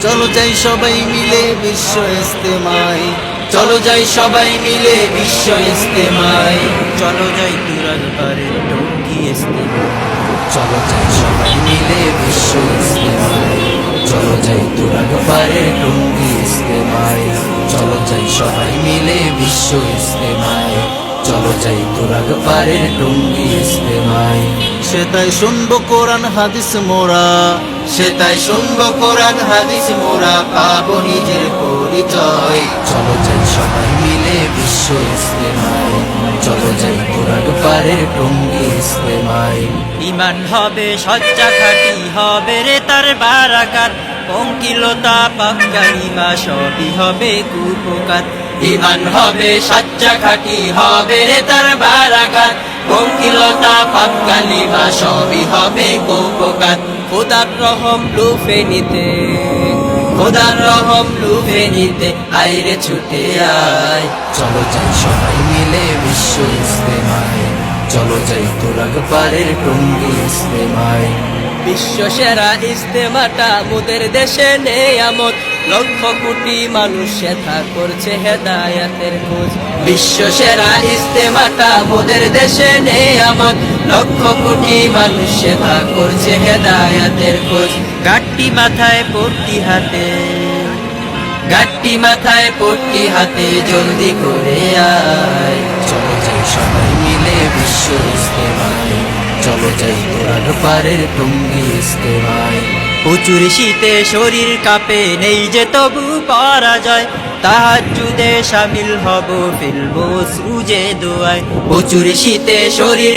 চলো যাই সবাই মিলে বিশ্ব ইস্তেমায়, চলো যাই সবাই মিলে বিশ্ব ইস্তেমায়, চলো যাই তুরাগ পারে টঙ্গী ইস্তেমায়, চলো যাই সবাই মিলে বিশ্ব ইস্তেমায়, চলো যাই তুরাগ পারে টঙ্গী ইস্তেমায়, চলো যাই সবাই মিলে বিশ্ব ইস্তেমায়, চলো যাই তুরাগ পারে টঙ্গী ইস্তেমায়। সেটাই শুনবো কোরআন হাদিস মোরা, সেটাই শুনবো কোরআন হাদিস মোরা, পাবো নিজের পরিচয়। চলো যাই সবাই মিলে বিশ্ব ইস্তেমায়, চলো যাই তুরাগ পারে টঙ্গী ইস্তেমায়। ইমান হবে সচ্চা খাঁটি, হবে রে তার বারাকাত, পঙ্কিলতা পাক্কা ইমা সবই হবে কুপকাত। ইমান হবে সচ্চা খাঁটি, হবে রে তার বারাকাত, পঙ্কিলতা পাক্কা লিমা সবই হবে কুপকাত। খোদার রহম লুফে নিতে, খোদার রহম লুফে নিতে আইরে ছুটে আয়। চলো যাই সবাই মিলে বিশ্ব ইস্তেমায়, চলো যাই তুরাগ পারের টঙ্গী ইস্তেমায়। বিশ্ব সেরা ইস্তেমাটা মোদের দেশে নেয়ামত, লক্ষ কোটি মানুষ সেথা করছে হেদায়াতের খোঁজ। বিশ্ব সেরা ইস্তেমাটা মোদের দেশে নেয়ামত, লক্ষ কোটি মানুষ সেবা করছে হেদায়াতের খোঁজ। গাট্টি মাথায় পট্টি হাতে, গাট্টি মাথায় পট্টি হাতে জলদি করে আয়। চলো যাই সবাই মিলে বিশ্ব ইস্তেমায়, চলো যাই তুরাগ পারের টঙ্গী ইস্তেমায়। প্রচুর শীতে শরীর কাঁপে, নেই যে তবু পরাজয়, তাহাজ্জুদে শামিল হব ফেলবো অশ্রু যে দোয়ায়। প্রচুর শীতে শরীর